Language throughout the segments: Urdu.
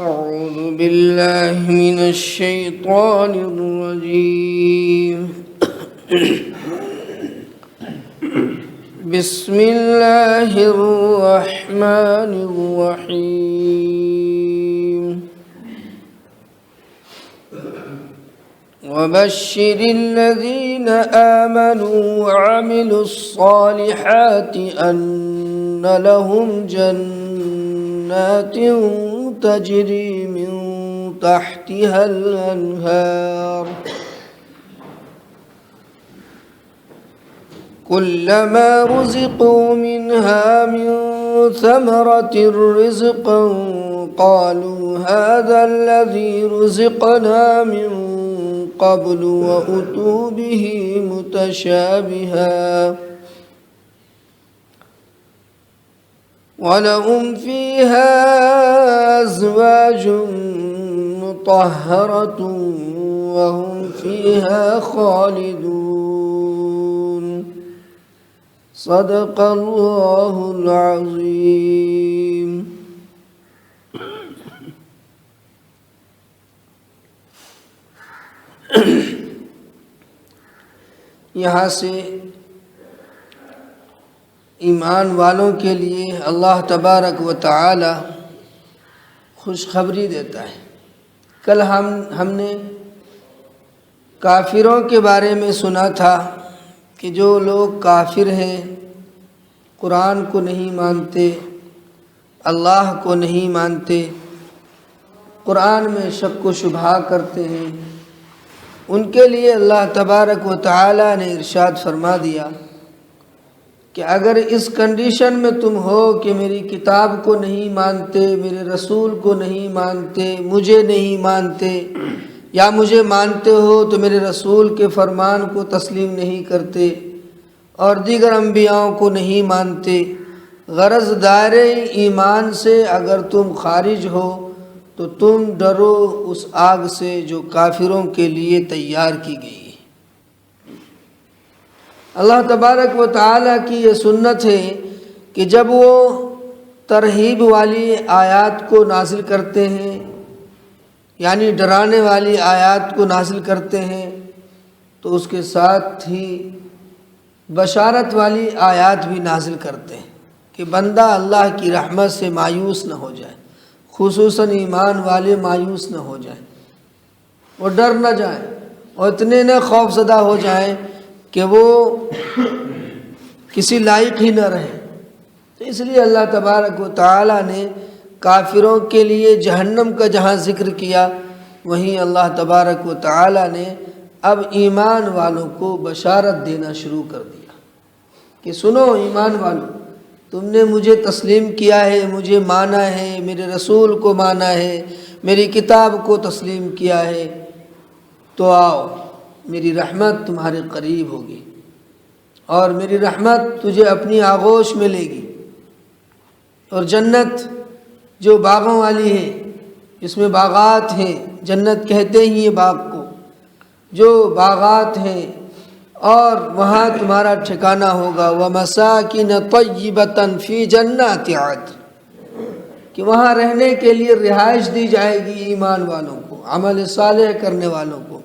أعوذ بالله من الشيطان الرجيم بسم الله الرحمن الرحيم وبشر الذين آمنوا وعملوا الصالحات أن لهم جنات تجري من تحتها الأنهار كلما رزقوا منها من ثمرة رزقا قالوا هذا الذي رزقنا من قبل وأتوا به متشابها ولهم فيها أزواج مطهرة وهم فيها خالدون صدق الله العظيم. یہاں سے ایمان والوں کے لیے اللہ تبارک و تعالی خوشخبری دیتا ہے. کل ہم نے کافروں کے بارے میں سنا تھا کہ جو لوگ کافر ہیں، قرآن کو نہیں مانتے، اللہ کو نہیں مانتے، قرآن میں شک و شبہ کرتے ہیں، ان کے لیے اللہ تبارک و تعالی نے ارشاد فرما دیا کہ اگر اس کنڈیشن میں تم ہو کہ میری کتاب کو نہیں مانتے، میرے رسول کو نہیں مانتے، مجھے نہیں مانتے، یا مجھے مانتے ہو تو میرے رسول کے فرمان کو تسلیم نہیں کرتے اور دیگر انبیاءوں کو نہیں مانتے، غرض دائرہ ایمان سے اگر تم خارج ہو تو تم ڈرو اس آگ سے جو کافروں کے لیے تیار کی گئی. اللہ تبارک و تعالیٰ کی یہ سنت ہے کہ جب وہ ترہیب والی آیات کو نازل کرتے ہیں، یعنی ڈرانے والی آیات کو نازل کرتے ہیں، تو اس کے ساتھ ہی بشارت والی آیات بھی نازل کرتے ہیں کہ بندہ اللہ کی رحمت سے مایوس نہ ہو جائے، خصوصاً ایمان والے مایوس نہ ہو جائیں، وہ ڈر نہ جائیں اور اتنے نہ خوف زدہ ہو جائیں کہ وہ کسی لائق ہی نہ رہے. تو اس لیے اللہ تبارک و تعالی نے کافروں کے لیے جہنم کا جہاں ذکر کیا، وہیں اللہ تبارک و تعالی نے اب ایمان والوں کو بشارت دینا شروع کر دیا کہ سنو ایمان والوں، تم نے مجھے تسلیم کیا ہے، مجھے مانا ہے، میرے رسول کو مانا ہے، میری کتاب کو تسلیم کیا ہے، تو آؤ میری رحمت تمہارے قریب ہوگی اور میری رحمت تجھے اپنی آغوش میں لے گی. اور جنت جو باغوں والی ہے، اس میں باغات ہیں، جنت کہتے ہی یہ باغ کو، جو باغات ہیں اور وہاں تمہارا ٹھکانہ ہوگا. وَمَسَاكِنَ طَيِّبَةً فِي جَنَّاتِ عَدْنٍ، کہ وہاں رہنے کے لیے رہائش دی جائے گی ایمان والوں کو، عمل صالح کرنے والوں کو.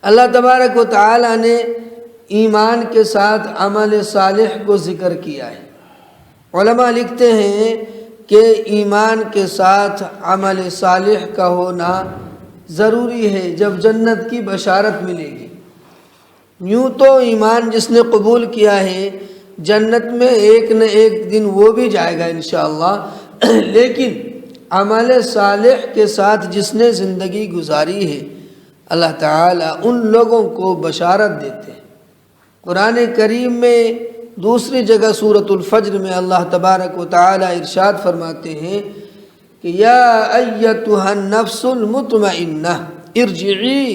اللہ تبارک و تعالی نے ایمان کے ساتھ عمل صالح کو ذکر کیا ہے. علماء لکھتے ہیں کہ ایمان کے ساتھ عمل صالح کا ہونا ضروری ہے جب جنت کی بشارت ملے گی. یوں تو ایمان جس نے قبول کیا ہے جنت میں ایک نہ ایک دن وہ بھی جائے گا انشاءاللہ، لیکن عمل صالح کے ساتھ جس نے زندگی گزاری ہے اللہ تعالیٰ ان لوگوں کو بشارت دیتے ہیں. قرآن کریم میں دوسری جگہ سورۃ الفجر میں اللہ تبارک و تعالیٰ ارشاد فرماتے ہیں کہ یا ایتھا النفس المطمئنہ ارجعی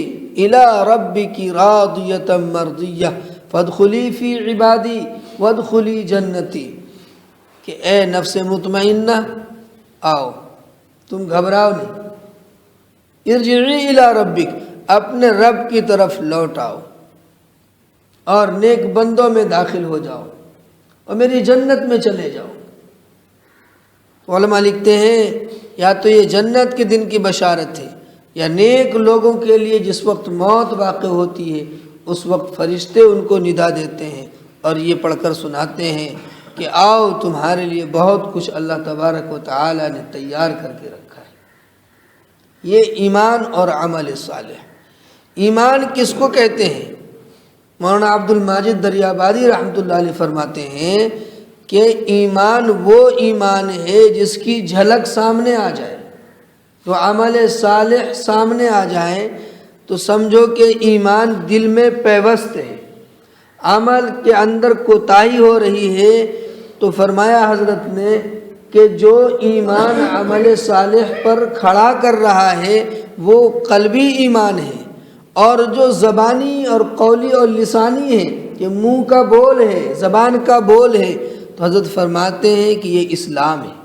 الی ربک راضیۃ مرضیہ فادخلی فی عبادی وادخلی جنتی، کہ اے نفس مطمئنہ آؤ، تم گھبراؤ نہیں، ارجعی الی ربک، اپنے رب کی طرف لوٹ آؤ اور نیک بندوں میں داخل ہو جاؤ اور میری جنت میں چلے جاؤ۔ علماء لکھتے ہیں یا تو یہ جنت کے دن کی بشارت ہے، یا نیک لوگوں کے لیے جس وقت موت واقع ہوتی ہے اس وقت فرشتے ان کو ندا دیتے ہیں اور یہ پڑھ کر سناتے ہیں کہ آؤ تمہارے لیے بہت کچھ اللہ تبارک و تعالی نے تیار کر کے رکھا ہے۔ یہ ایمان اور عمل صالح۔ ایمان کس کو کہتے ہیں؟ مولانا عبد الماجد دریابادی رحمۃ اللہ علیہ فرماتے ہیں کہ ایمان وہ ایمان ہے جس کی جھلک سامنے آ جائے، تو عمل صالح سامنے آ جائیں تو سمجھو کہ ایمان دل میں پیوست ہے، عمل کے اندر کوتاہی ہو رہی ہے تو فرمایا حضرت نے کہ جو ایمان عمل صالح پر کھڑا کر رہا ہے وہ قلبی ایمان ہے، اور جو زبانی اور قولی اور لسانی ہے کہ منہ کا بول ہے، زبان کا بول ہے، تو حضرت فرماتے ہیں کہ یہ اسلام ہے۔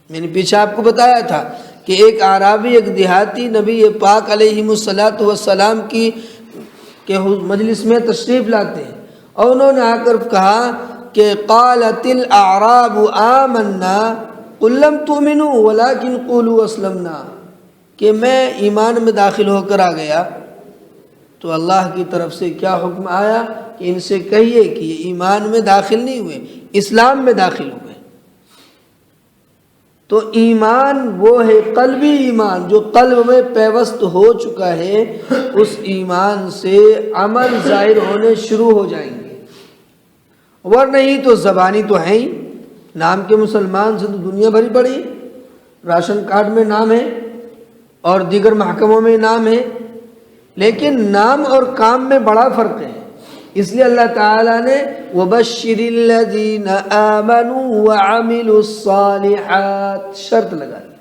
میں نے پیچھے آپ کو بتایا تھا کہ ایک اعرابی، ایک دیہاتی نبی پاک علیہ الصلاۃ والسلام کی کہ مجلس میں تشریف لاتے ہیں اور انہوں نے آ کر کہا کہ قالت الاعراب آمنا قل لم تؤمنوا ولكن قولوا اسلمنا، کہ میں ایمان میں داخل ہو کر آ گیا تو اللہ کی طرف سے کیا حکم آیا کہ ان سے کہیے کہ یہ ایمان میں داخل نہیں ہوئے، اسلام میں داخل ہوئے۔ تو ایمان وہ ہے قلبی ایمان جو قلب میں پیوست ہو چکا ہے، اس ایمان سے عمل ظاہر ہونے شروع ہو جائیں گے، ورنہ نہیں تو زبانی تو ہیں ہی، نام کے مسلمان سے تو دنیا بھری پڑی، راشن کارڈ میں نام ہے اور دیگر محکموں میں نام ہے، لیکن نام اور کام میں بڑا فرق ہے۔ اس لیے اللہ تعالیٰ نے وَبَشِّرِ الَّذِينَ آمَنُوا وَعَمِلُوا الصَّالِحَاتِ شرط لگا دی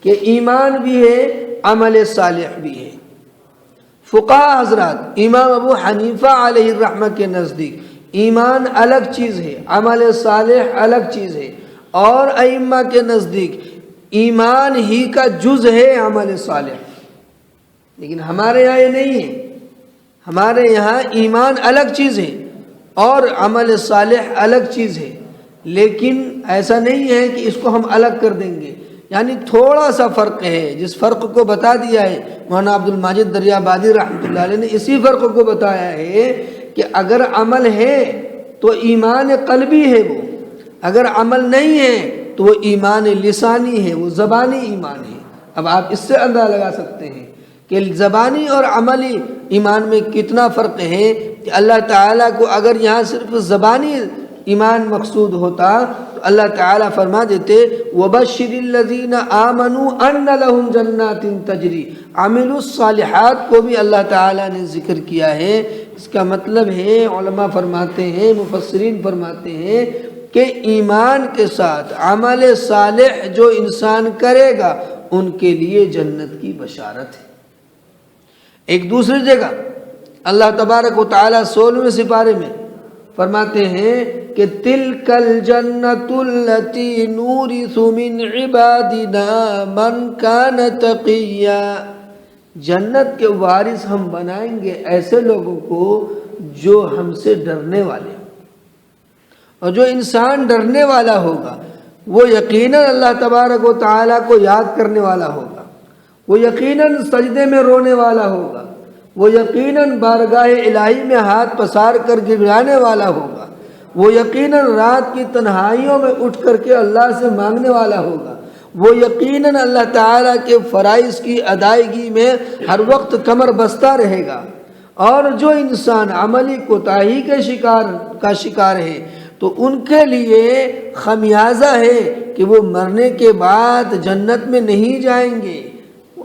کہ ایمان بھی ہے، عمل صالح بھی ہے۔ فقہاء حضرات، امام ابو حنیفہ علیہ الرحمہ کے نزدیک ایمان الگ چیز ہے، عمل صالح الگ چیز ہے، اور ائمہ کے نزدیک ایمان ہی کا جز ہے عمل صالح، لیکن ہمارے یہاں یہ نہیں ہے۔ ہمارے یہاں ایمان الگ چیز ہے اور عمل صالح الگ چیز ہے، لیکن ایسا نہیں ہے کہ اس کو ہم الگ کر دیں گے، یعنی تھوڑا سا فرق ہے، جس فرق کو بتا دیا ہے مولانا عبد الماجد دریابادی رحمۃ اللہ علیہ نے، اسی فرق کو بتایا ہے کہ اگر عمل ہے تو ایمان قلبی ہے وہ، اگر عمل نہیں ہے تو وہ ایمان لسانی ہے، وہ زبانی ایمان ہے۔ اب آپ اس سے اندازہ لگا سکتے ہیں کہ زبانی اور عملی ایمان میں کتنا فرق ہے، کہ اللہ تعالیٰ کو اگر یہاں صرف زبانی ایمان مقصود ہوتا تو اللہ تعالیٰ فرما دیتے وَبَشِّرِ الَّذِينَ آمَنُوا أَنَّ لَهُمْ جَنَّاتٍ تَجْرِي، عَمِلُوا الصَّالِحَاتِ کو بھی اللہ تعالیٰ نے ذکر کیا ہے۔ اس کا مطلب ہے، علماء فرماتے ہیں، مفسرین فرماتے ہیں کہ ایمان کے ساتھ عمل صالح جو انسان کرے گا ان کے لیے جنت کی بشارت ہے۔ ایک دوسری جگہ اللہ تبارک و تعالیٰ 16ویں سپارے میں فرماتے ہیں کہ تِلْكَ الْجَنَّةُ الَّتِي نُورِثُ مِنْ عِبَادِنَا مَنْ كَانَ تَقِيًّا، جنت کے وارث ہم بنائیں گے ایسے لوگوں کو جو ہم سے ڈرنے والے ہوں، اور جو انسان ڈرنے والا ہوگا وہ یقیناً اللہ تبارک و تعالیٰ کو یاد کرنے والا ہوگا، وہ یقیناً سجدے میں رونے والا ہوگا، وہ یقیناً بارگاہ الہی میں ہاتھ پسار کر گڑگڑانے والا ہوگا، وہ یقیناً رات کی تنہائیوں میں اٹھ کر کے اللہ سے مانگنے والا ہوگا، وہ یقیناً اللہ تعالیٰ کے فرائض کی ادائیگی میں ہر وقت کمر بستہ رہے گا۔ اور جو انسان عملی کوتاہی کا شکار ہے تو ان کے لیے خمیازہ ہے کہ وہ مرنے کے بعد جنت میں نہیں جائیں گے۔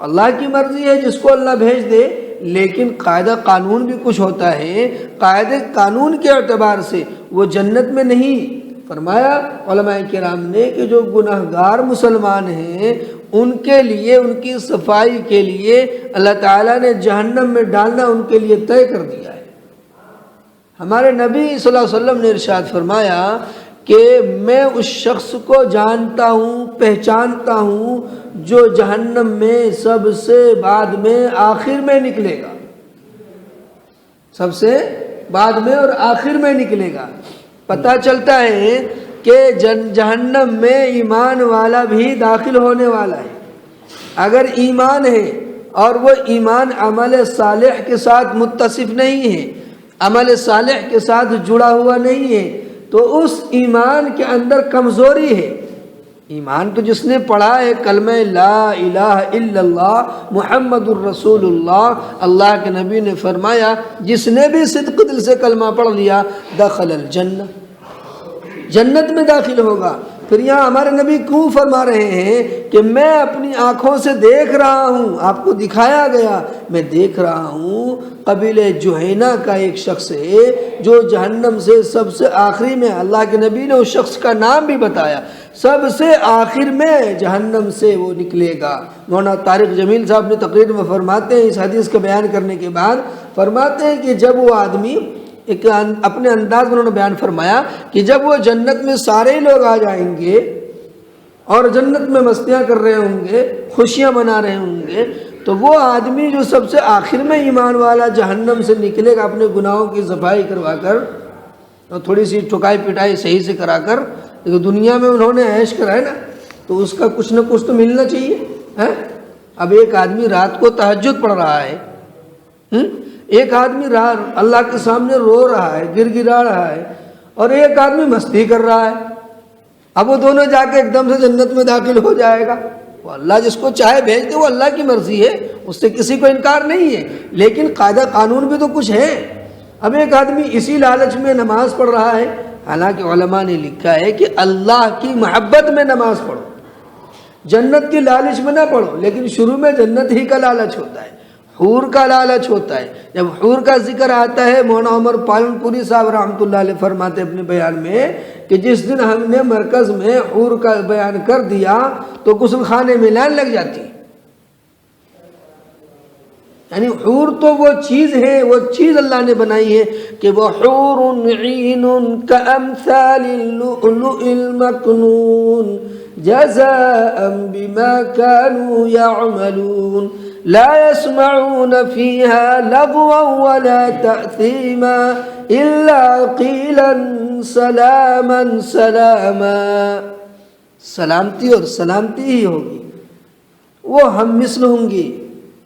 اللہ کی مرضی ہے جس کو اللہ بھیج دے، لیکن قاعدہ قانون بھی کچھ ہوتا ہے، قاعدہ قانون کے اعتبار سے وہ جنت میں نہیں۔ فرمایا علماء کرام نے کہ جو گناہگار مسلمان ہیں ان کے لیے، ان کی صفائی کے لیے اللہ تعالیٰ نے جہنم میں ڈالنا ان کے لیے طے کر دیا ہے۔ ہمارے نبی صلی اللہ علیہ وسلم نے ارشاد فرمایا کہ میں اس شخص کو جانتا ہوں، پہچانتا ہوں جو جہنم میں سب سے بعد میں آخر میں نکلے گا، سب سے بعد میں اور آخر میں نکلے گا۔ پتہ چلتا ہے کہ جہنم میں ایمان والا بھی داخل ہونے والا ہے۔ اگر ایمان ہے اور وہ ایمان عمل صالح کے ساتھ متصف نہیں ہے، عمل صالح کے ساتھ جڑا ہوا نہیں ہے، تو اس ایمان کے اندر کمزوری ہے۔ ایمان تو جس نے پڑھا ہے کلمہ لا الہ الا اللہ محمد الرسول اللہ، اللہ کے نبی نے فرمایا جس نے بھی صدق دل سے کلمہ پڑھ لیا دخل الجنہ، جنت میں داخل ہوگا۔ پھر یہاں ہمارے نبی کیوں فرما رہے ہیں کہ میں اپنی آنکھوں سے دیکھ رہا ہوں، آپ کو دکھایا گیا، میں دیکھ رہا ہوں قبیلہ جہینہ کا ایک شخص ہے جو جہنم سے سب سے آخری میں، اللہ کے نبی نے اس شخص کا نام بھی بتایا، سب سے آخر میں جہنم سے وہ نکلے گا۔ مولانا طارق جمیل صاحب نے تقریر میں فرماتے ہیں، اس حدیث کا بیان کرنے کے بعد فرماتے ہیں کہ جب وہ آدمی ایک اپنے انداز میں انہوں نے بیان فرمایا کہ جب وہ جنت میں سارے لوگ آ جائیں گے اور جنت میں مستیاں کر رہے ہوں گے، خوشیاں منا رہے ہوں گے، تو وہ آدمی جو سب سے آخر میں ایمان والا جہنم سے نکلے گا اپنے گناہوں کی صفائی کروا کر اور تھوڑی سی ٹھکائی پٹائی صحیح سے کرا کر، لیکن دنیا میں انہوں نے عیش کرا ہے نا، تو اس کا کچھ نہ کچھ تو ملنا چاہیے۔ اب ایک آدمی رات کو تہجد پڑھ رہا ہے، ایک آدمی اللہ کے سامنے رو رہا ہے، گر گرا رہا ہے، اور ایک آدمی مستی کر رہا ہے۔ اب وہ دونوں جا کے ایک دم سے جنت میں داخل ہو جائے گا؟ وہ اللہ جس کو چاہے بھیج دے، وہ اللہ کی مرضی ہے، اس سے کسی کو انکار نہیں ہے، لیکن قاعدہ قانون بھی تو کچھ ہے۔ اب ایک آدمی اسی لالچ میں نماز پڑھ رہا ہے، حالانکہ علماء نے لکھا ہے کہ اللہ کی محبت میں نماز پڑھو، جنت کی لالچ میں نہ پڑھو، لیکن شروع میں جنت ہی کا لالچ ہوتا ہے، حور کا لالچ ہوتا ہے۔ جب حور کا ذکر آتا ہے، مولانا عمر پالن پوری صاحب رحمۃ اللہ علیہ فرماتے اپنے بیان میں کہ جس دن ہم نے مرکز میں حور کا بیان کر دیا تو غسل خانے میں لائن لگ جاتی ہے۔ یعنی حور تو وہ چیز ہے، وہ چیز اللہ نے بنائی ہے کہ وہ حور عین کامثال اللؤلؤ المكنون جزاء بما كانوا يعملون لا يسمعون فيها لغوا ولا تأثيما إلا قيلا سلاما سلاما، سلامتی اور سلامتی ہی ہوگی، وہ ہم مثل ہوں گی،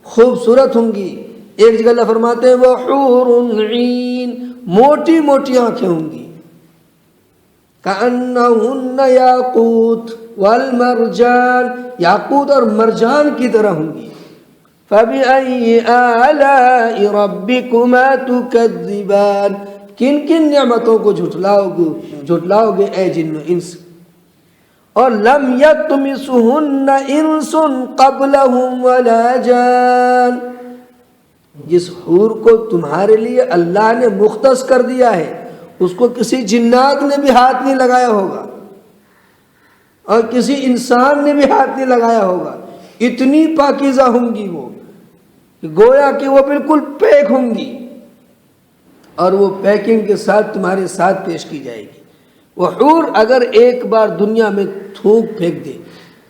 خوبصورت ہوں گی۔ ایک جگہ اللہ فرماتے ہیں وہ حور عین، موٹی موٹی آنکھیں ہوں گی، کأنہن یاقوت والمرجان، یاقوت اور مرجان کی طرح ہوں گی۔ فَبِأَيِّ آلَاءِ رَبِّكُمَا تُكَذِّبَانِ، کن کن نعمتوں کو جھٹلاؤ گے اے جن و انس۔ اور لم یطمثہن انس قبلہم ولا جان، جس حور کو تمہارے لیے اللہ نے مختص کر دیا ہے اس کو کسی جنات نے بھی ہاتھ نہیں لگایا ہوگا اور کسی انسان نے بھی ہاتھ نہیں لگایا ہوگا۔ اتنی پاکیزہ ہوں گی وہ، گویا کہ وہ بالکل پیک ہوں گی، اور وہ پیکنگ کے ساتھ تمہارے ساتھ پیش کی جائے گی۔ وہ حور اگر ایک بار دنیا میں تھوک پھینک دے،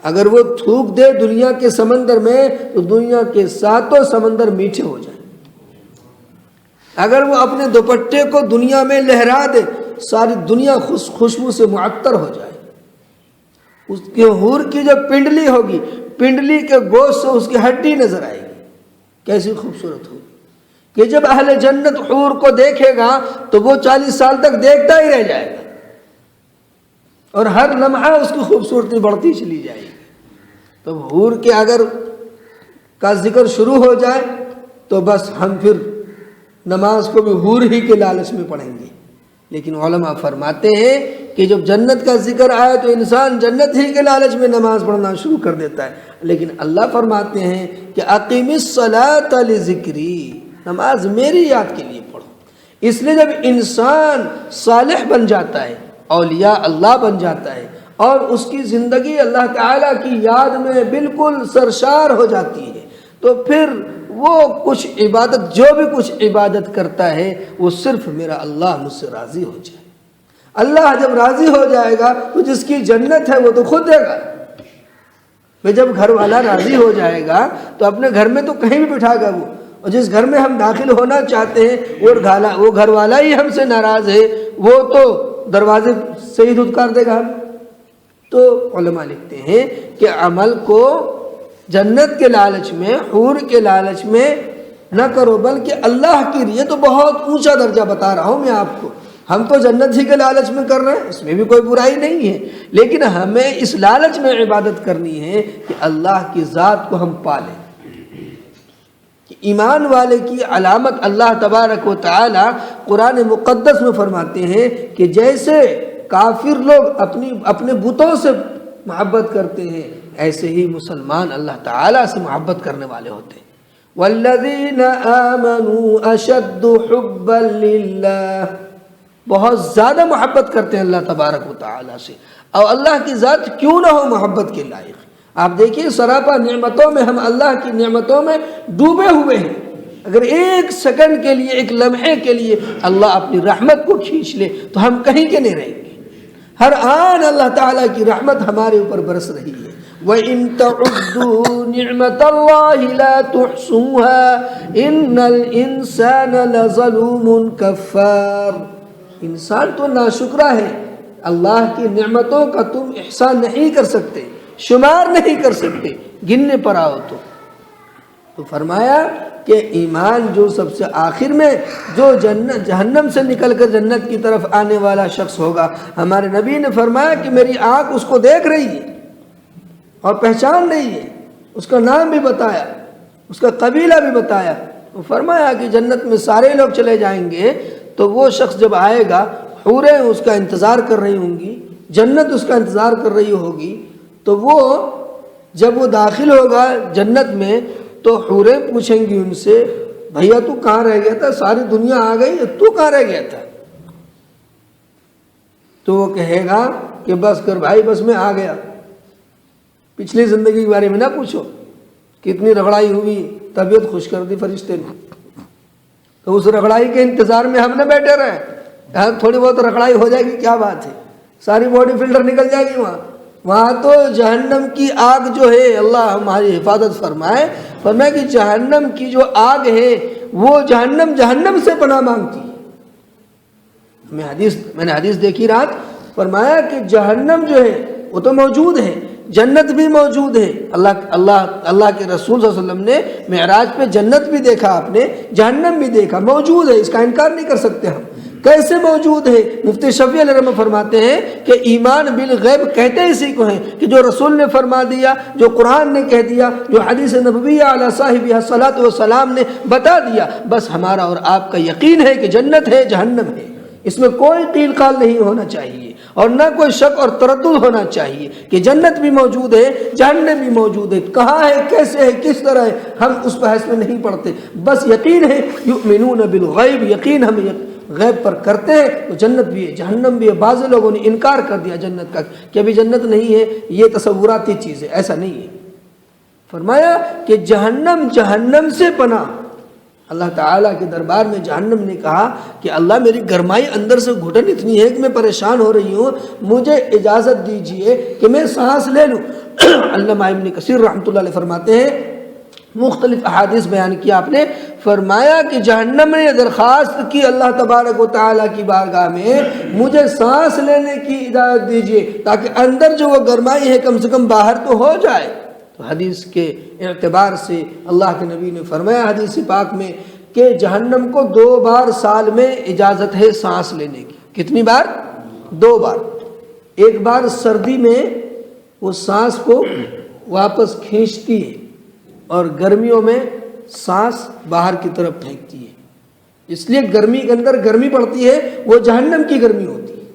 اگر وہ تھوک دے دنیا کے سمندر میں، تو دنیا کے ساتوں سمندر میٹھے ہو جائیں۔ اگر وہ اپنے دوپٹے کو دنیا میں لہرا دے، ساری دنیا خوشبو سے معطر ہو جائے۔ اس کے حور کی جو پنڈلی ہوگی، پنڈلی کے گوشت سے اس کی ہڈی نظر آئے گی، کیسی خوبصورت ہوگی کہ جب اہل جنت حور کو دیکھے گا تو وہ 40 سال تک دیکھتا ہی رہ جائے گا، اور ہر لمحہ اس کی خوبصورتی بڑھتی چلی جائے گی۔ تو حور کے اگر کا ذکر شروع ہو جائے تو بس ہم پھر نماز کو بھی حور ہی کے لالچ میں پڑھیں گے۔ لیکن علماء فرماتے ہیں کہ جب جنت کا ذکر آئے تو انسان جنت ہی کے لالچ میں نماز پڑھنا شروع کر دیتا ہے، لیکن اللہ فرماتے ہیں کہ اقیم الصلاۃ لذکری، نماز میری یاد کے لیے پڑھو۔ اس لیے جب انسان صالح بن جاتا ہے، اولیاء اللہ بن جاتا ہے، اور اس کی زندگی اللہ تعالیٰ کی یاد میں بالکل سرشار ہو جاتی ہے، تو پھر وہ کچھ عبادت، جو بھی کچھ عبادت کرتا ہے وہ صرف میرا اللہ مجھ سے راضی ہو جائے۔ اللہ جب راضی ہو جائے گا تو جس کی جنت ہے وہ تو خود دے گا۔ میں جب گھر والا راضی ہو جائے گا تو اپنے گھر میں تو کہیں بھی بٹھا گا وہ، اور جس گھر میں ہم داخل ہونا چاہتے ہیں وہ گھر والا ہی ہم سے ناراض ہے، وہ تو دروازے سے ہی دھتکار دے گا ہم۔ تو علماء لکھتے ہیں کہ عمل کو جنت کے لالچ میں، حور کے لالچ میں نہ کرو، بلکہ اللہ کے لیے تو بہت اونچا درجہ بتا رہا ہوں میں آپ کو۔ ہم تو جنت ہی کے لالچ میں کر رہے ہیں، اس میں بھی کوئی برائی نہیں ہے، لیکن ہمیں اس لالچ میں عبادت کرنی ہے کہ اللہ کی ذات کو ہم پالیں۔ ایمان والے کی علامت اللہ تبارک و تعالی قرآن مقدس میں فرماتے ہیں کہ جیسے کافر لوگ اپنے بتوں سے محبت کرتے ہیں، ایسے ہی مسلمان اللہ تعالیٰ سے محبت کرنے والے ہوتے ہیں۔ والذین آمنوا اشد حبا للہ، بہت زیادہ محبت کرتے ہیں اللہ تبارک و تعالیٰ سے، اور اللہ کی ذات کیوں نہ ہو محبت کے لائق۔ آپ دیکھیے سراپا نعمتوں میں ہم اللہ کی نعمتوں میں ڈوبے ہوئے ہیں، اگر ایک سیکنڈ کے لیے، ایک لمحے کے لیے اللہ اپنی رحمت کو کھینچ لے تو ہم کہیں کے نہیں رہیں گے۔ ہر آن اللہ تعالیٰ کی رحمت ہمارے اوپر برس رہی ہے۔ وَإِن تَعُدُّوا نِعْمَةَ اللَّهِ لَا تُحْصُوهَا إِنَّ الْإِنسَانَ لَظَلُومٌ كَفَّارٌ۔ انسان تو ناشکرا ہے، اللہ کی نعمتوں کا تم احسان نہیں کر سکتے، شمار نہیں کر سکتے، گننے پر آؤ تو فرمایا کہ ایمان جو سب سے آخر میں جو جہنم سے نکل کر جنت کی طرف آنے والا شخص ہوگا، ہمارے نبی نے فرمایا کہ میری آنکھ اس کو دیکھ رہی ہے اور پہچان رہی ہے، اس کا نام بھی بتایا، اس کا قبیلہ بھی بتایا۔ وہ فرمایا کہ جنت میں سارے لوگ چلے جائیں گے تو وہ شخص جب آئے گا، حوریں اس کا انتظار کر رہی ہوں گی، جنت اس کا انتظار کر رہی ہوگی، تو وہ جب وہ داخل ہوگا جنت میں تو حوریں پوچھیں گی ان سے، بھیا تو کہاں رہ گیا تھا؟ ساری دنیا آ گئی، تو کہاں رہ گیا تھا؟ تو وہ کہے گا کہ بس کر بھائی، بس میں آ گیا، پچھلی زندگی کے بارے میں نہ پوچھو، کتنی رگڑائی ہوئی، طبیعت خوش کر دی فرشتے نے، تو اس رگڑائی کے انتظار میں ہم نہ بیٹھے رہے، تھوڑی بہت رگڑائی ہو جائے گی کیا بات ہے، ساری باڈی فلٹر نکل جائے گی وہاں تو جہنم کی آگ جو ہے، اللہ ہماری حفاظت فرمائے کہ جہنم کی جو آگ ہے وہ جہنم سے پناہ مانگتی ہے۔ میں نے حدیث دیکھی رات، فرمایا کہ جہنم جو ہے وہ تو موجود ہے، جنت بھی موجود ہے۔ اللہ کے رسول صلی اللہ علیہ وسلم نے معراج پہ جنت بھی دیکھا، آپ نے جہنم بھی دیکھا، موجود ہے، اس کا انکار نہیں کر سکتے ہم۔ کیسے موجود ہے؟ مفتی شفیع علیہ رحمہ فرماتے ہیں کہ ایمان بالغیب کہتے اسی کو ہیں کہ جو رسول نے فرما دیا، جو قرآن نے کہہ دیا، جو حدیث نبویہ علی صاحبہ الصلاۃ والسلام نے بتا دیا، بس ہمارا اور آپ کا یقین ہے کہ جنت ہے، جہنم ہے، اس میں کوئی قیل قال نہیں ہونا چاہیے، اور نہ کوئی شک اور تردد ہونا چاہیے کہ جنت بھی موجود ہے، جہنم بھی موجود ہے، کہاں ہے، کیسے ہے، کس طرح ہے، ہم اس بحث میں نہیں پڑتے، بس یقین ہے، یؤمنون بالغیب، یقین ہم غیب پر کرتے ہیں، تو جنت بھی ہے، جہنم بھی ہے۔ بعض لوگوں نے انکار کر دیا جنت کا کہ ابھی جنت نہیں ہے، یہ تصوراتی چیز ہے، ایسا نہیں ہے۔ فرمایا کہ جہنم سے پناہ، اللہ تعالیٰ کے دربار میں جہنم نے کہا کہ اللہ میری گرمائی اندر سے گھٹن اتنی ہے کہ میں پریشان ہو رہی ہوں، مجھے اجازت دیجئے کہ میں سانس لے لوں۔ علامہ ابن کثیر رحمۃ اللہ علیہ فرماتے ہیں، مختلف احادیث بیان کیا آپ نے، فرمایا کہ جہنم نے درخواست کی اللہ تبارک و تعالیٰ کی بارگاہ میں، مجھے سانس لینے کی اجازت دیجئے تاکہ اندر جو وہ گرمائی ہے کم سے کم باہر تو ہو جائے۔ تو حدیث کے اعتبار سے اللہ کے نبی نے فرمایا حدیث پاک میں کہ جہنم کو 2 بار سال میں اجازت ہے سانس لینے کی۔ کتنی بار؟ 2 بار۔ ایک بار سردی میں وہ سانس کو واپس کھینچتی ہے اور گرمیوں میں سانس باہر کی طرف پھینکتی ہے، اس لیے گرمی کے اندر گرمی پڑتی ہے، وہ جہنم کی گرمی ہوتی ہے۔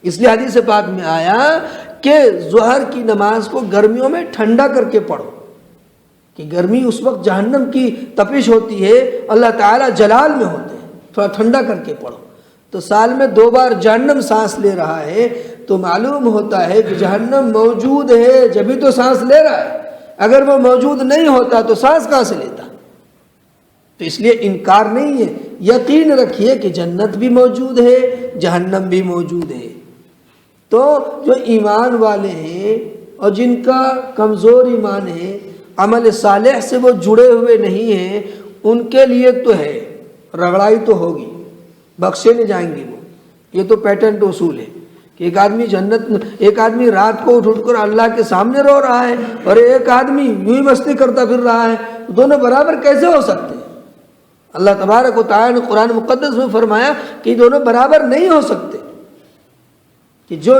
اس لیے حدیث پاک میں آیا کہ ظہر کی نماز کو گرمیوں میں ٹھنڈا کر کے پڑھو، کہ گرمی اس وقت جہنم کی تپش ہوتی ہے، اللہ تعالیٰ جلال میں ہوتے ہیں، تھوڑا ٹھنڈا کر کے پڑھو۔ تو سال میں 2 بار جہنم سانس لے رہا ہے تو معلوم ہوتا ہے کہ جہنم موجود ہے جبھی تو سانس لے رہا ہے، اگر وہ موجود نہیں ہوتا تو سانس کہاں سے لیتا؟ تو اس لیے انکار نہیں ہے، یقین رکھیے کہ جنت بھی موجود ہے، جہنم بھی موجود ہے۔ تو جو ایمان والے ہیں اور جن کا کمزور ایمان ہے، عمل صالح سے وہ جڑے ہوئے نہیں ہیں، ان کے لیے تو ہے، رگڑائی تو ہوگی، بخشے نہیں جائیں گے وہ۔ یہ تو پیٹنٹ اصول ہے کہ ایک آدمی رات کو اٹھ کر اللہ کے سامنے رو رہا ہے اور ایک آدمی یوں ہی مستی کرتا پھر رہا ہے، دونوں برابر کیسے ہو سکتے ہیں؟ اللہ تبارک و تعالیٰ نے قرآن مقدس میں فرمایا کہ دونوں برابر نہیں ہو سکتے، کہ جو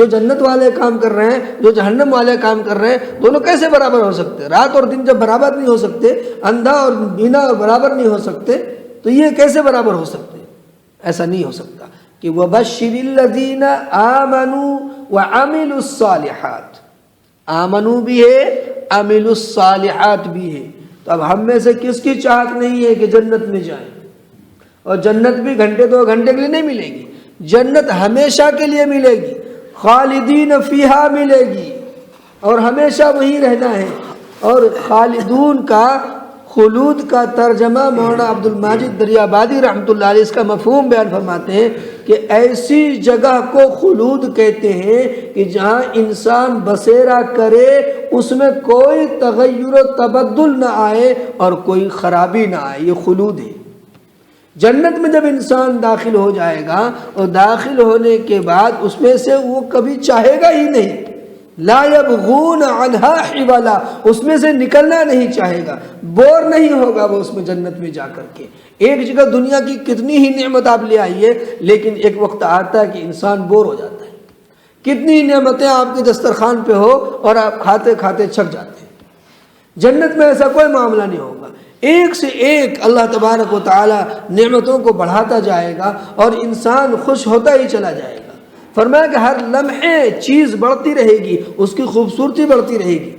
جنت والے کام کر رہے ہیں، جو جہنم والے کام کر رہے ہیں، دونوں کیسے برابر ہو سکتے؟ رات اور دن جب برابر نہیں ہو سکتے، اندھا اور بینا برابر نہیں ہو سکتے، تو یہ کیسے برابر ہو سکتے؟ ایسا نہیں ہو سکتا۔ کہ وَبَشِّرِ الَّذِينَ آمَنُوا وَعَمِلُوا الصَّالِحَاتِ، آمنو بھی ہے، عملوا الصالحات بھی ہے۔ تو اب ہم میں سے کس کی چاہت نہیں ہے کہ جنت میں جائیں؟ اور جنت بھی گھنٹے 2 گھنٹے کے لیے نہیں ملے گی، جنت ہمیشہ کے لیے ملے گی، خالدین فیہا ملے گی، اور ہمیشہ وہی رہنا ہے۔ اور خالدون کا، خلود کا ترجمہ مولانا عبد الماجد دریابادی رحمۃ اللہ علیہ اس کا مفہوم بیان فرماتے ہیں کہ ایسی جگہ کو خلود کہتے ہیں کہ جہاں انسان بسیرا کرے اس میں کوئی تغیر و تبدل نہ آئے اور کوئی خرابی نہ آئے، یہ خلود ہے۔ جنت میں جب انسان داخل ہو جائے گا اور داخل ہونے کے بعد اس میں سے وہ کبھی چاہے گا ہی نہیں، لا یبغون عنہا حولا، اس میں سے نکلنا نہیں چاہے گا، بور نہیں ہوگا وہ اس میں جنت میں جا کر کے۔ ایک جگہ دنیا کی کتنی ہی نعمت آپ لے آئیے، لیکن ایک وقت آتا ہے کہ انسان بور ہو جاتا ہے۔ کتنی نعمتیں آپ کے دسترخوان پہ ہو اور آپ کھاتے کھاتے چھک جاتے ہیں، جنت میں ایسا کوئی معاملہ نہیں ہوگا، ایک سے ایک اللہ تبارک و تعالی نعمتوں کو بڑھاتا جائے گا اور انسان خوش ہوتا ہی چلا جائے گا۔ فرمایا کہ ہر لمحے چیز بڑھتی رہے گی، اس کی خوبصورتی بڑھتی رہے گی۔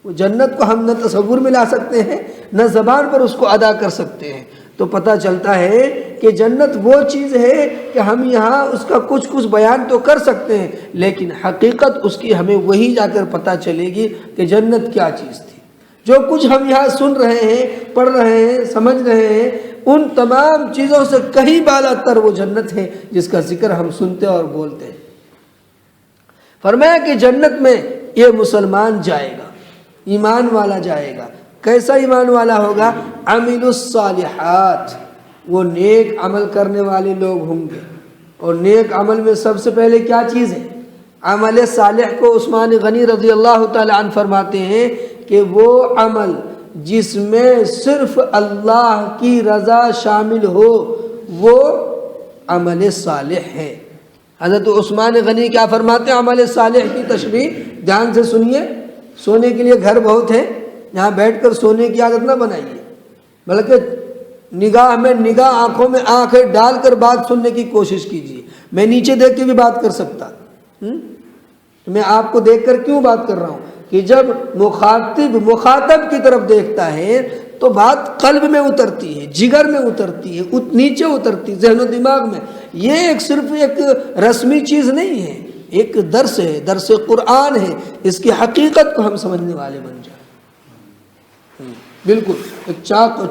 وہ جنت کو ہم نہ تصور میں لا سکتے ہیں، نہ زبان پر اس کو ادا کر سکتے ہیں۔ تو پتہ چلتا ہے کہ جنت وہ چیز ہے کہ ہم یہاں اس کا کچھ بیان تو کر سکتے ہیں، لیکن حقیقت اس کی ہمیں وہی جا کر پتہ چلے گی کہ جنت کیا چیز تھی۔ جو کچھ ہم یہاں سن رہے ہیں، پڑھ رہے ہیں، سمجھ رہے ہیں، ان تمام چیزوں سے کہیں بالا تر وہ جنت ہے جس کا ذکر ہم سنتے اور بولتے ہیں۔ فرمایا کہ جنت میں یہ مسلمان جائے گا، ایمان والا جائے گا۔ کیسا ایمان والا ہوگا؟ عملوا الصالحات، وہ نیک عمل کرنے والے لوگ ہوں گے۔ اور نیک عمل میں سب سے پہلے کیا چیز ہے؟ عمل صالح کو عثمان غنی رضی اللہ تعالی عنہ فرماتے ہیں کہ وہ عمل جس میں صرف اللہ کی رضا شامل ہو وہ عمل صالح ہے۔ حضرت عثمان غنی کیا فرماتے ہیں عمل صالح کی تشریح؟ دھیان سے سنیے۔ سونے کے لیے گھر بہت ہے، یہاں بیٹھ کر سونے کی عادت نہ بنائیے، بلکہ نگاہ میں نگاہ، آنکھوں میں آنکھیں ڈال کر بات سننے کی کوشش کیجیے۔ میں نیچے دیکھ کے بھی بات کر سکتا، میں آپ کو دیکھ کر کیوں بات کر رہا ہوں کہ جب مخاطب کی طرف دیکھتا ہے تو بات قلب میں اترتی ہے، جگر میں اترتی ہے، نیچے اترتی ہے، ذہن و دماغ میں۔ یہ صرف ایک رسمی چیز نہیں ہے، ایک درس ہے، درس قرآن ہے۔ اس کی حقیقت کو ہم سمجھنے والے بن جائیں، بالکل ایک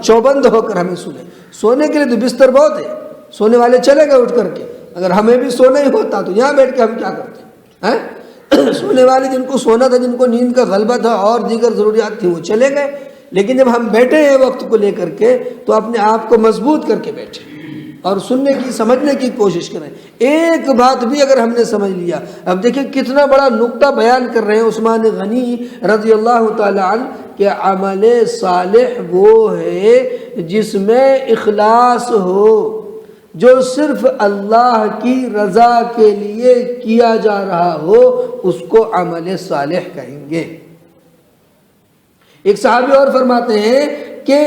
چوبند ہو کر ہمیں سنیں۔ سونے کے لیے تو بستر بہت ہے، سونے والے چلے گئے اٹھ کر کے۔ اگر ہمیں بھی سونا ہی ہوتا تو یہاں بیٹھ کے ہم کیا کرتے ہیں؟ سونے والے جن کو سونا تھا، جن کو نیند کا غلبہ تھا اور دیگر ضروریات تھیں، وہ چلے گئے۔ لیکن جب ہم بیٹھے ہیں وقت کو لے کر کے تو اپنے آپ کو مضبوط کر کے بیٹھے اور سننے کی، سمجھنے کی کوشش کریں۔ ایک بات بھی اگر ہم نے سمجھ لیا، اب دیکھیں کتنا بڑا نقطہ بیان کر رہے ہیں عثمان غنی رضی اللہ تعالی عنہ کہ عمل صالح وہ ہے جس میں اخلاص ہو، جو صرف اللہ کی رضا کے لیے کیا جا رہا ہو، اس کو عمل صالح کہیں گے۔ ایک صحابی اور فرماتے ہیں کہ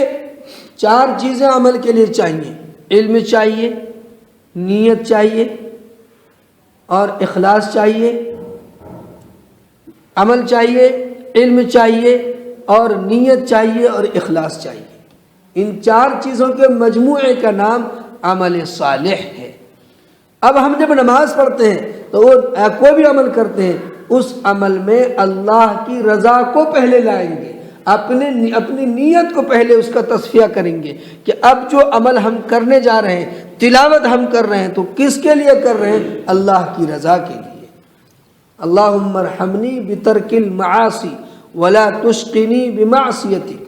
4 چیزیں عمل کے لیے چاہیے: علم چاہیے، نیت چاہیے اور اخلاص چاہیے۔ عمل چاہیے، علم چاہیے اور نیت چاہیے اور اخلاص چاہیے۔ ان 4 چیزوں کے مجموعے کا نام عمل صالح ہے۔ اب ہم جب نماز پڑھتے ہیں تو وہ کوئی بھی عمل کرتے ہیں، اس عمل میں اللہ کی رضا کو پہلے لائیں گے، اپنی نیت کو پہلے اس کا تصفیہ کریں گے کہ اب جو عمل ہم کرنے جا رہے ہیں، تلاوت ہم کر رہے ہیں، تو کس کے لیے کر رہے ہیں؟ اللہ کی رضا کے لیے۔ اللہم ارحمنی بترک المعاصی ولا تشقنی بمعصیتک،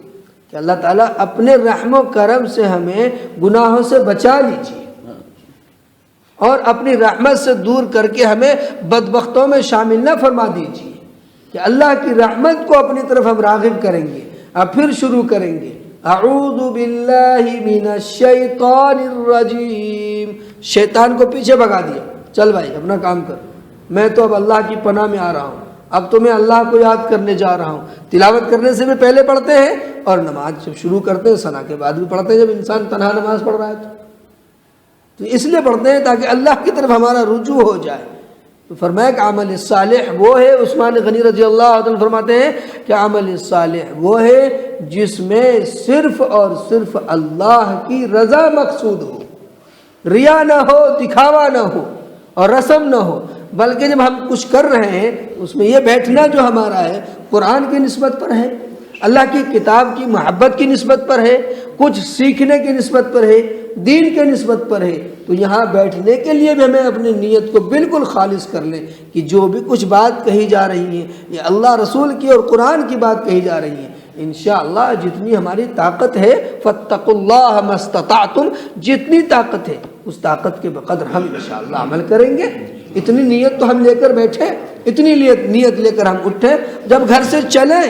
کہ اللہ تعالیٰ اپنے رحم و کرم سے ہمیں گناہوں سے بچا لیجیے اور اپنی رحمت سے دور کر کے ہمیں بدبختوں میں شامل نہ فرما دیجیے، کہ اللہ کی رحمت کو اپنی طرف ہم راغب کریں گے۔ اب پھر شروع کریں گے، اعوذ باللہ من الشیطان الرجیم، شیطان کو پیچھے بھگا دیا، چل بھائی اپنا کام کر، میں تو اب اللہ کی پناہ میں آ رہا ہوں، اب تو میں اللہ کو یاد کرنے جا رہا ہوں۔ تلاوت کرنے سے بھی پہلے پڑھتے ہیں اور نماز جب شروع کرتے ہیں ثنا کے بعد بھی پڑھتے ہیں، جب انسان تنہا نماز پڑھ رہا ہے تو اس لیے پڑھتے ہیں تاکہ اللہ کی طرف ہمارا رجوع ہو جائے۔ تو فرمایا کہ عمل صالح وہ ہے، عثمان غنی رضی اللہ عنہ فرماتے ہیں کہ عمل صالح وہ ہے جس میں صرف اور صرف اللہ کی رضا مقصود ہو، ریا نہ ہو، دکھاوا نہ ہو اور رسم نہ ہو، بلکہ جب ہم کچھ کر رہے ہیں اس میں یہ بیٹھنا جو ہمارا ہے قرآن کی نسبت پر ہے، اللہ کی کتاب کی محبت کی نسبت پر ہے، کچھ سیکھنے کی نسبت پر ہے، دین کے نسبت پر ہے، تو یہاں بیٹھنے کے لیے بھی ہمیں اپنی نیت کو بالکل خالص کر لیں کہ جو بھی کچھ بات کہی جا رہی ہے یہ اللہ رسول کی اور قرآن کی بات کہی جا رہی ہے، انشاءاللہ جتنی ہماری طاقت ہے فاتقوا اللہ ما استطعتم، جتنی طاقت ہے اس طاقت کے بقدر ہم انشاءاللہ عمل کریں گے۔ اتنی نیت تو ہم لے کر بیٹھے، اتنی نیت لے کر ہم اٹھیں، جب گھر سے چلیں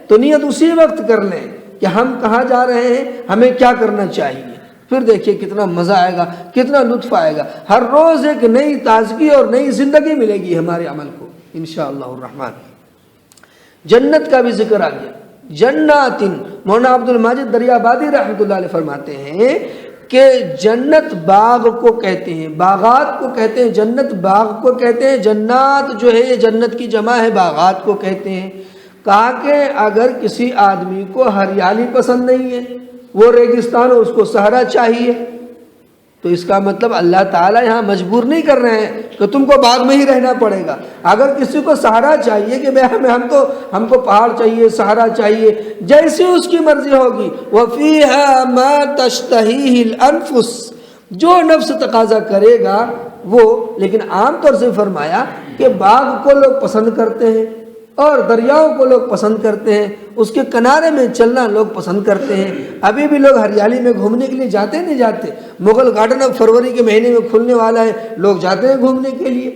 تو نیت اسی وقت کر لیں کہ ہم کہاں جا رہے ہیں، ہمیں کیا کرنا چاہیے، پھر دیکھیے کتنا مزہ آئے گا، کتنا لطف آئے گا، ہر روز ایک نئی تازگی اور نئی زندگی ملے گی ہمارے عمل کو انشاءاللہ الرحمن۔ جنت کا بھی ذکر آ گیا، جنات، مولانا عبد الماجد دریابادی رحمۃ اللہ علیہ فرماتے ہیں کہ جنت باغ کو کہتے ہیں، باغات کو کہتے ہیں، جنت باغ کو کہتے ہیں، جنات جو ہے یہ جنت کی جمع ہے، باغات کو کہتے ہیں۔ کہا کہ اگر کسی آدمی کو ہریالی پسند نہیں ہے، وہ ریگستان اور اس کو صحرا چاہیے، تو اس کا مطلب اللہ تعالیٰ یہاں مجبور نہیں کر رہے ہیں کہ تم کو باغ میں ہی رہنا پڑے گا۔ اگر کسی کو صحرا چاہیے کہ ہم کو پہاڑ چاہیے، صحرا چاہیے، جیسی اس کی مرضی ہوگی، وَفِيهَا مَا تَشْتَهِيهِ الْأَنفُسُ، جو نفس تقاضا کرے گا وہ، لیکن عام طور سے فرمایا کہ باغ کو لوگ پسند کرتے ہیں اور دریاؤں کو لوگ پسند کرتے ہیں، اس کے کنارے میں چلنا لوگ پسند کرتے ہیں۔ ابھی بھی لوگ ہریالی میں گھومنے کے لیے جاتے نہیں جاتے؟ مغل گارڈن اب فروری کے مہینے میں کھلنے والا ہے، لوگ جاتے ہیں گھومنے کے لیے،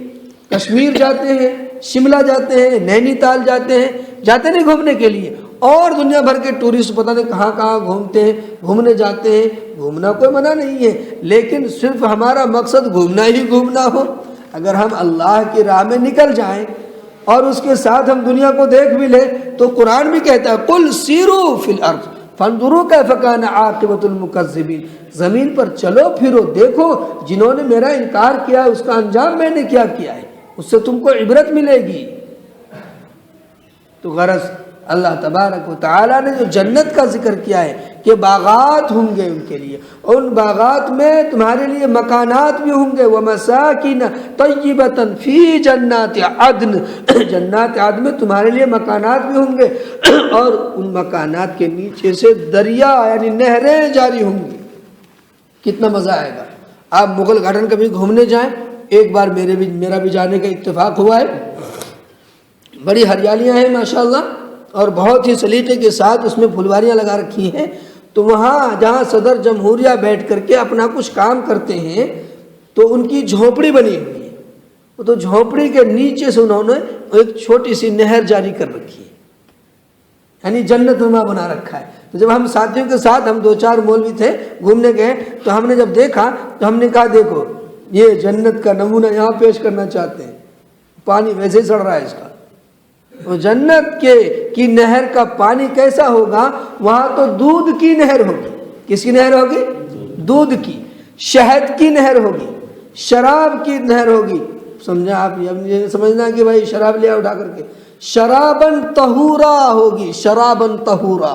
کشمیر جاتے ہیں، شملہ جاتے ہیں، نینی تال جاتے ہیں، جاتے نہیں گھومنے کے لیے، اور دنیا بھر کے ٹورسٹ پتہ نہیں کہاں کہاں گھومتے ہیں، گھومنے جاتے ہیں۔ گھومنا کوئی منع نہیں ہے، لیکن صرف ہمارا مقصد گھومنا ہی گھومنا ہو۔ اگر ہم اللہ کی راہ میں نکل جائیں اور اس کے ساتھ ہم دنیا کو دیکھ بھی لیں تو قرآن بھی کہتا ہے قل سیروا فی الارض فانظروا کیف کان عاقبۃ المکذبین، زمین پر چلو پھرو، دیکھو جنہوں نے میرا انکار کیا اس کا انجام میں نے کیا کیا ہے، اس سے تم کو عبرت ملے گی۔ تو غرض اللہ تبارک و تعالیٰ نے جو جنت کا ذکر کیا ہے کہ باغات ہوں گے ان کے لیے، ان باغات میں تمہارے لیے مکانات بھی ہوں گے، وَمَسَاكِنَ طَيِّبَةً فِي جَنَّاتِ عَدْنٍ، جنات عدن میں تمہارے لیے مکانات بھی ہوں گے، اور ان مکانات کے نیچے سے دریا یعنی نہریں جاری ہوں گی۔ کتنا مزہ آئے گا۔ آپ مغل گارڈن کبھی گھومنے جائیں، ایک بار میرا بھی جانے کا اتفاق ہوا ہے، بڑی ہریالیاں ہیں ماشاءاللہ، اور بہت ہی سلیقے کے ساتھ اس میں پھلواریاں لگا رکھی ہیں، تو وہاں جہاں صدر جمہوریہ بیٹھ کر کے اپنا کچھ کام کرتے ہیں تو ان کی جھونپڑی بنی ہوئی ہے، تو جھونپڑی کے نیچے سے انہوں نے ایک چھوٹی سی نہر جاری کر رکھی ہے، یعنی جنت نما بنا رکھا ہے۔ تو جب ہم ساتھیوں کے ساتھ، ہم 2-4 مولوی تھے، گھومنے گئے، تو ہم نے جب دیکھا تو ہم نے کہا دیکھو یہ جنت کا نمونہ یہاں پیش کرنا چاہتے ہیں، پانی ویسے ہی سڑ رہا ہے اس کا، وہ جنت کی نہر کا پانی کیسا ہوگا؟ وہاں تو دودھ کی نہر ہوگی۔ کس کی نہر ہوگی؟ دودھ کی، شہد کی نہر ہوگی، شراب کی نہر ہوگی۔ سمجھا آپ؟ یہ سمجھنا کہ بھائی شراب لیا اٹھا کر کے، شرابن طہورا ہوگی، شرابن طہورا،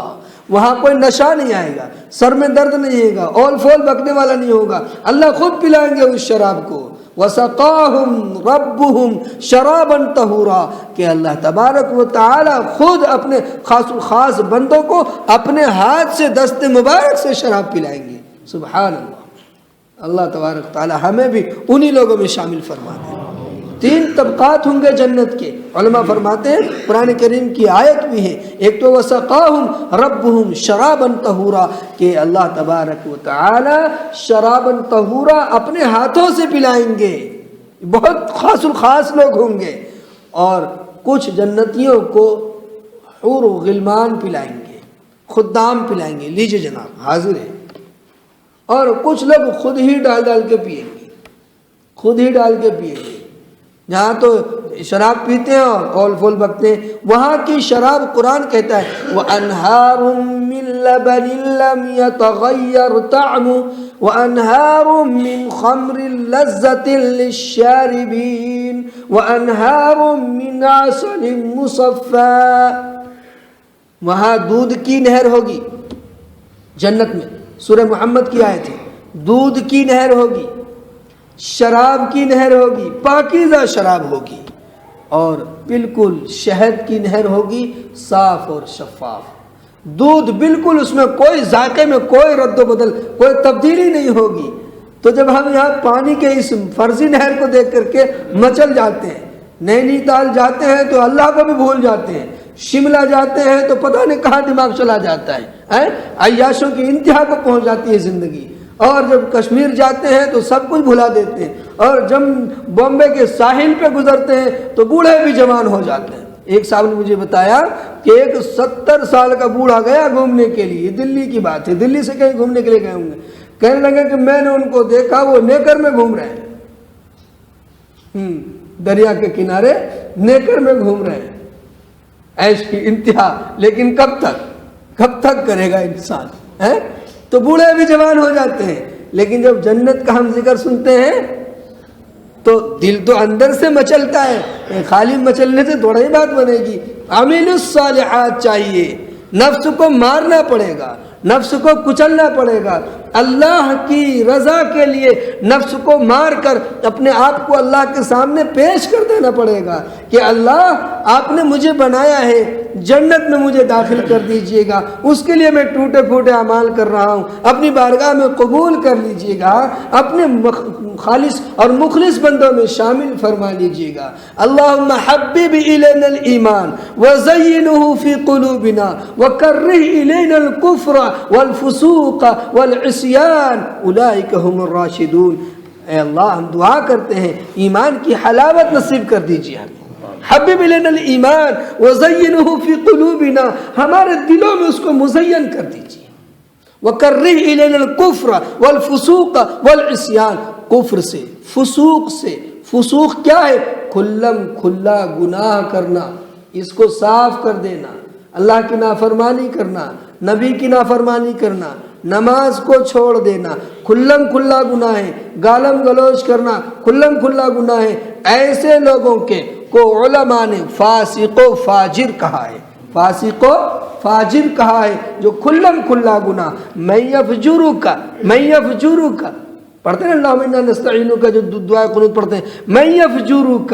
وہاں کوئی نشہ نہیں آئے گا، سر میں درد نہیں آئے گا، اول فول بکنے والا نہیں ہوگا، اللہ خود پلائیں گے اس شراب کو، وَسَقَاهُمْ رَبُّهُمْ شَرَابًا طَهُورًا کہ اللہ تبارک و تعالی خود اپنے خاص الخاص بندوں کو اپنے ہاتھ سے دست مبارک سے شراب پلائیں گے۔ سبحان اللہ، اللہ تبارک تعالی ہمیں بھی انہی لوگوں میں شامل فرما دے۔ 3 طبقات ہوں گے جنت کے، علماء فرماتے ہیں قرآن کریم کی آیت بھی ہے، ایک تو وَسَقَاهُمْ رَبُّهُمْ شَرَابًا طَهُورًا کہ اللہ تبارک و تعالی شرابًا طَهُورًا اپنے ہاتھوں سے پلائیں گے، بہت خاص الخاص لوگ ہوں گے، اور کچھ جنتیوں کو حور و غلمان پلائیں گے، خدام پلائیں گے، لیجئے جناب حاضر ہے، اور کچھ لوگ خود ہی ڈال کے پیئیں گے، خود ہی ڈال کے پیئیں گے۔ جہاں تو شراب پیتے ہیں اور اول فول بکتے ہیں، وہاں کی شراب قرآن کہتا ہے وَأَنْهَارٌ مِّن لَبَنٍ لَّمْ يَتَغَيَّرْ طَعْمُهُ وَأَنْهَارٌ مِّن خَمْرٍ لَّذَّةٍ لِّلشَّارِبِينَ وَأَنْهَارٌ مِّنْ عَسَلٍ مُّصَفًّى، وہاں دودھ کی نہر ہوگی جنت میں، سورہ محمد کی آیت ہے، دودھ کی نہر ہوگی، شراب کی نہر ہوگی، پاکیزہ شراب ہوگی، اور بالکل شہد کی نہر ہوگی، صاف اور شفاف دودھ، بالکل اس میں کوئی ذائقے میں کوئی رد و بدل، کوئی تبدیلی نہیں ہوگی۔ تو جب ہم یہاں پانی کے اس فرضی نہر کو دیکھ کر کے مچل جاتے ہیں، نینی تال جاتے ہیں تو اللہ کو بھی بھول جاتے ہیں، شملہ جاتے ہیں تو پتہ نہیں کہاں دماغ چلا جاتا ہے، عیاشوں کی انتہا کو پہنچ جاتی ہے زندگی، اور جب کشمیر جاتے ہیں تو سب کچھ بھلا دیتے ہیں، اور جب بامبے کے ساحل پہ گزرتے ہیں تو بوڑھے بھی جوان ہو جاتے ہیں۔ ایک صاحب نے مجھے بتایا کہ ایک 70 سال کا بوڑھا گیا گھومنے کے لیے، دلی کی بات ہے، دلی سے کہیں گھومنے کے لیے گئے ہوں گے، کہنے لگے کہ میں نے ان کو دیکھا وہ نیکر میں گھوم رہے ہیں، دریا کے کنارے نیکر میں گھوم رہے ہیں، عیش کی انتہا، لیکن کب تک کرے گا انسان، تو بوڑھے بھی جوان ہو جاتے ہیں، لیکن جب جنت کا ہم ذکر سنتے ہیں تو دل تو اندر سے مچلتا ہے، خالی مچلنے سے تھوڑا ہی بات بنے گی۔ عامل الصالحات چاہیے، نفس کو مارنا پڑے گا، نفس کو کچلنا پڑے گا، اللہ کی رضا کے لیے نفس کو مار کر اپنے آپ کو اللہ کے سامنے پیش کر دینا پڑے گا کہ اللہ آپ نے مجھے بنایا ہے، جنت میں مجھے داخل کر دیجئے گا، اس کے لیے میں ٹوٹے پھوٹے اعمال کر رہا ہوں، اپنی بارگاہ میں قبول کر لیجئے گا، اپنے خالص اور مخلص بندوں میں شامل فرما لیجئے گا۔ اللہم حبب الینا الایمان وزینہ فی قلوبنا وکرہ الینا الکفر والفسوق والعصیان اولئک هم الراشدون۔ اے اللہ ہم دعا کرتے ہیں ایمان کی حلاوت نصیب کر دیجئے ہمیں، حبب الینا الایمان وزینہ فی قلوبنا، ہمارے دلوں میں اس کو مزین کر دیجئے، وکرہ الینا الکفر والفسوق والعصیان، کفر سے، فسوق کیا ہے؟ کھلا گناہ کرنا، اس کو صاف کر دینا، اللہ کی نافرمانی کرنا، نبی کی نافرمانی کرنا، نماز کو چھوڑ دینا، کھلا گناہ ہے، گالم گلوچ کرنا کھلا گناہ ہے۔ ایسے لوگوں کو علماء نے فاسق و فاجر کہا ہے، فاسق و فاجر کہا ہے، جو کھلا گناہ، من یفجرک پڑھتے ہیں اللہم انا نستعینک کا جو دعا قنوت پڑھتے ہیں، من یفجرک،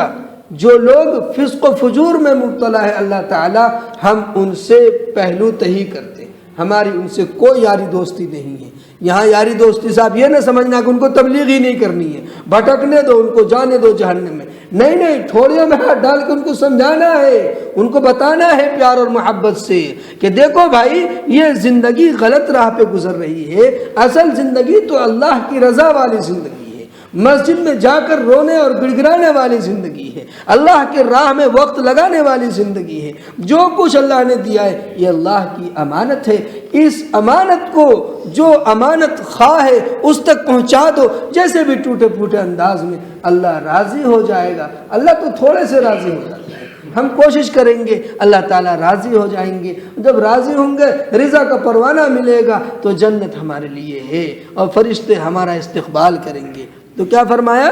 جو لوگ فسق و فجور میں مبتلا ہے اللہ تعالی ہم ان سے پہلو تہی کرتے ہیں، ہماری ان سے کوئی یاری دوستی نہیں ہے۔ یہاں یاری دوستی صاحب یہ نہ سمجھنا کہ ان کو تبلیغ ہی نہیں کرنی ہے، بھٹکنے دو ان کو، جانے دو جہنم میں، نہیں، تھوڑیوں میں ہاتھ ڈال کے ان کو سمجھانا ہے، ان کو بتانا ہے پیار اور محبت سے کہ دیکھو بھائی یہ زندگی غلط راہ پہ گزر رہی ہے، اصل زندگی تو اللہ کی رضا والی زندگی ہے، مسجد میں جا کر رونے اور گڑ گڑانے والی زندگی ہے، اللہ کے راہ میں وقت لگانے والی زندگی ہے، جو کچھ اللہ نے دیا ہے یہ اللہ کی امانت ہے، اس امانت کو جو امانت خواہ ہے اس تک پہنچا دو، جیسے بھی ٹوٹے پھوٹے انداز میں، اللہ راضی ہو جائے گا۔ اللہ تو تھوڑے سے راضی ہو جاتا ہے، ہم کوشش کریں گے اللہ تعالیٰ راضی ہو جائیں گے، جب راضی ہوں گے رضا کا پروانہ ملے گا تو جنت ہمارے لیے ہے اور فرشتے ہمارا استقبال کریں گے۔ تو کیا فرمایا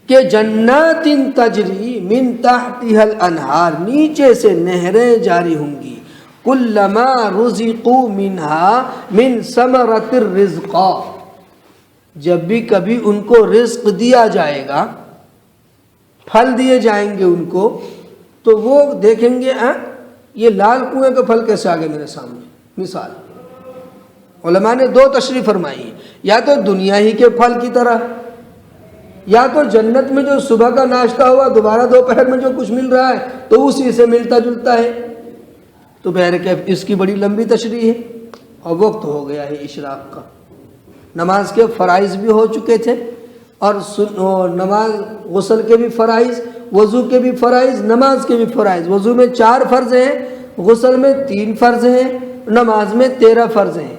کہ جنات تجری من تحتها الانہار، نیچے سے نہریں جاری ہوں گی، کلما رزقوا منها من ثمرۃ الرزق، جب بھی کبھی ان کو رزق دیا جائے گا، پھل دیے جائیں گے ان کو، تو وہ دیکھیں گے یہ لال کنویں کا پھل کیسے آ گئے میرے سامنے۔ مثال علماء نے دو تشریح فرمائی ہے، یا تو دنیا ہی کے پھل کی طرح، یا تو جنت میں جو صبح کا ناشتہ ہوا دوبارہ دوپہر میں جو کچھ مل رہا ہے تو اسی سے ملتا جلتا ہے۔ تو بہرکیف اس کی بڑی لمبی تشریح ہے، اور وقت ہو گیا ہے اشراق کا۔ نماز کے فرائض بھی ہو چکے تھے، اور نماز غسل کے بھی فرائض، وضو کے بھی فرائض، نماز کے بھی فرائض۔ وضو میں 4 فرض ہیں، غسل میں 3 فرض ہیں، نماز میں 13 فرض ہیں،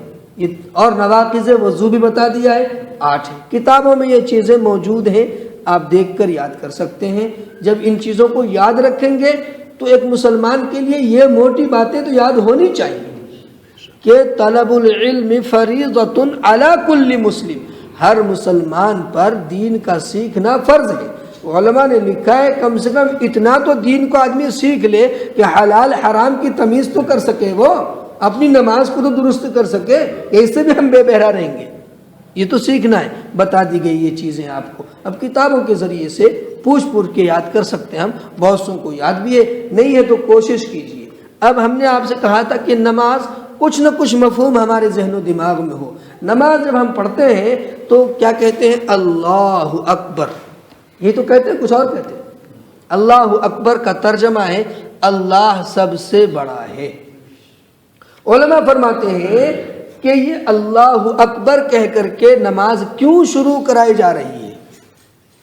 اور نواقض وضو بھی بتا دیا ہے 8 ہیں۔ کتابوں میں یہ چیزیں موجود ہیں، آپ دیکھ کر یاد کر سکتے ہیں۔ جب ان چیزوں کو یاد رکھیں گے تو ایک مسلمان کے لیے یہ موٹی باتیں تو یاد ہونی چاہیے کہ طلب العلم فریضۃ علی کل مسلم، ہر مسلمان پر دین کا سیکھنا فرض ہے۔ علماء نے لکھا ہے کم سے کم اتنا تو دین کو آدمی سیکھ لے کہ حلال حرام کی تمیز تو کر سکے، وہ اپنی نماز کو تو درست کر سکے، اس سے بھی ہم بے بہرا رہیں گے۔ یہ تو سیکھنا ہے، بتا دی گئی یہ چیزیں آپ کو۔ اب کتابوں کے ذریعے سے پوچھ کے یاد کر سکتے ہیں ہم، بہت سو کو یاد بھی ہے، نہیں ہے تو کوشش کیجیے۔ اب ہم نے آپ سے کہا تھا کہ نماز کچھ نہ کچھ مفہوم ہمارے ذہن و دماغ میں ہو۔ نماز جب ہم پڑھتے ہیں تو کیا کہتے ہیں؟ اللہ اکبر، یہ تو کہتے ہیں، کچھ اور کہتے ہیں۔ اللہ اکبر کا ترجمہ ہے اللہ سب سے بڑا ہے۔ علماء فرماتے ہیں کہ یہ اللہ اکبر کہہ کر کے نماز کیوں شروع کرائی جا رہی ہے؟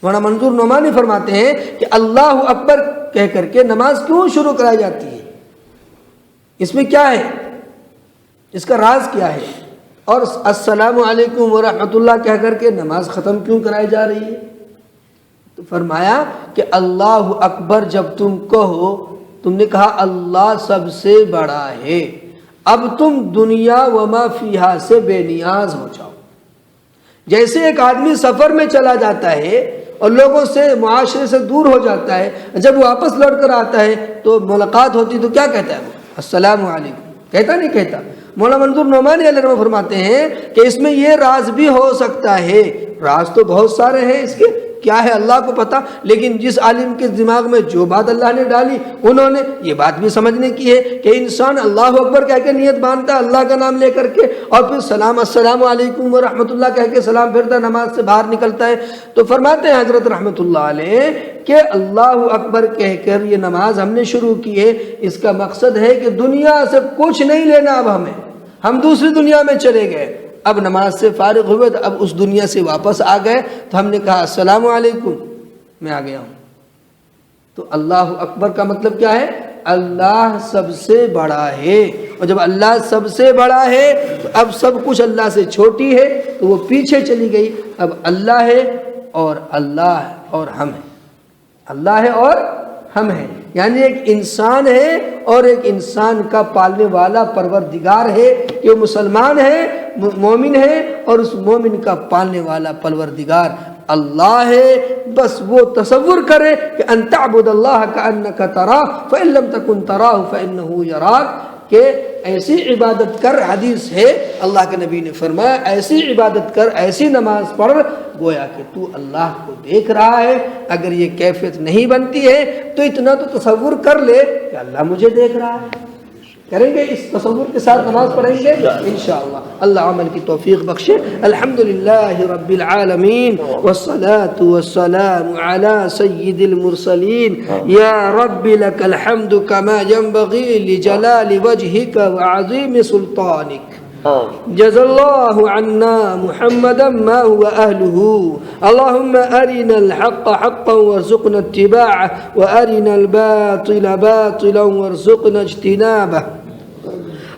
مولانا منظور نعمانی فرماتے ہیں کہ اللہ اکبر کہہ کر کے نماز کیوں شروع کرائی جاتی ہے، اس میں کیا ہے، اس کا راز کیا ہے، اور السلام علیکم ورحمۃ اللہ کہہ کر کے نماز ختم کیوں کرائی جا رہی ہے؟ تو فرمایا کہ اللہ اکبر جب تم کہو، تم نے کہا اللہ سب سے بڑا ہے، اب تم دنیا وما فیہا سے بے نیاز ہو جاؤ۔ جیسے ایک آدمی سفر میں چلا جاتا ہے اور لوگوں سے، معاشرے سے دور ہو جاتا ہے، جب واپس لوٹ کر آتا ہے تو ملاقات ہوتی تو کیا کہتا ہے وہ؟ السلام علیکم کہتا نہیں کہتا؟ مولانا منظور نعمانی علیہ رحمہ فرماتے ہیں کہ اس میں یہ راز بھی ہو سکتا ہے، راز تو بہت سارے ہیں اس کے، کیا ہے اللہ کو پتا، لیکن جس عالم کے دماغ میں جو بات اللہ نے ڈالی انہوں نے یہ بات بھی سمجھنے کی ہے کہ انسان اللہ اکبر کہہ کے نیت باندھتا ہے اللہ کا نام لے کر کے، اور پھر السلام علیکم ورحمۃ اللہ کہہ کے سلام پھرتا نماز سے باہر نکلتا ہے۔ تو فرماتے ہیں حضرت رحمۃ اللہ علیہ کہ اللہ اکبر کہہ کر یہ نماز ہم نے شروع کی ہے، اس کا مقصد ہے کہ دنیا سے کچھ نہیں لینا، اب ہم دوسری دنیا میں چلے گئے، اب نماز سے فارغ ہوئے تو اب اس دنیا سے واپس آ گئے، تو ہم نے کہا السلام علیکم میں آ گیا ہوں۔ تو اللہ اکبر کا مطلب کیا ہے؟ اللہ سب سے بڑا ہے، اور جب اللہ سب سے بڑا ہے تو اب سب کچھ اللہ سے چھوٹی ہے تو وہ پیچھے چلی گئی، اب اللہ ہے اور ہم ہیں، اللہ ہے اور ہم ہیں، یعنی ایک انسان ہے اور ایک انسان کا پالنے والا پروردگار ہے، کہ وہ مسلمان ہے، مومن ہے، اور اس مومن کا پالنے والا پروردگار اللہ ہے۔ بس وہ تصور کرے کہ ان تعبد اللہ کأنک تراہ فإن لم تکن تراہ فإنہ یراک، کہ ایسی عبادت کر، حدیث ہے اللہ کے نبی نے فرمایا ایسی عبادت کر، ایسی نماز پڑھ گویا کہ تو اللہ کو دیکھ رہا ہے۔ اگر یہ کیفیت نہیں بنتی ہے تو اتنا تو تصور کر لے کہ اللہ مجھے دیکھ رہا ہے۔ کریں گے اس تصور کے ساتھ نماز پڑھیں گے انشاءاللہ، اللہ عمل کی توفیق بخشے۔ الحمدللہ رب العالمین والصلاة والسلام علی سید المرسلین، یا رب لک الحمد کما ينبغی لجلال وجہک وعظیم سلطانک۔ جزا اللہ عنا محمدا ما هو أهله، اللهم أرنا الحق حقا وارزقنا اتباعه وأرنا الباطل باطلا وارزقنا اجتنابه،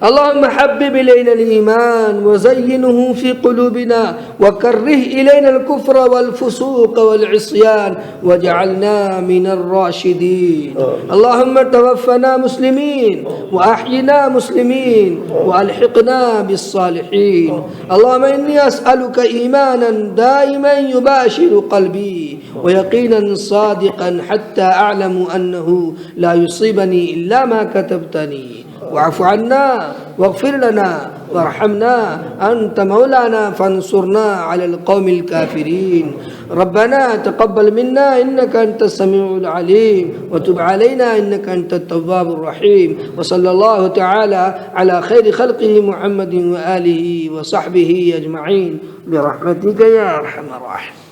اللهم حبب إلينا الإيمان وزينه في قلوبنا وكره إلينا الكفر والفسوق والعصيان واجعلنا من الراشدين، اللهم توفنا مسلمين وأحينا مسلمين وألحقنا بالصالحين، اللهم إني أسألك إيمانا دائما يباشر قلبي ويقينا صادقا حتى أعلم أنه لا يصيبني إلا ما كتبتني واعف عنا واغفر لنا وارحمنا أنت مولانا فانصرنا على القوم الكافرين. ربنا تقبل منا إنك أنت السميع العليم وتب علينا إنك أنت التواب الرحيم. وصلى الله تعالى على خير خلقه محمد وآله وصحبه أجمعين برحمتك يا أرحم الراحمين.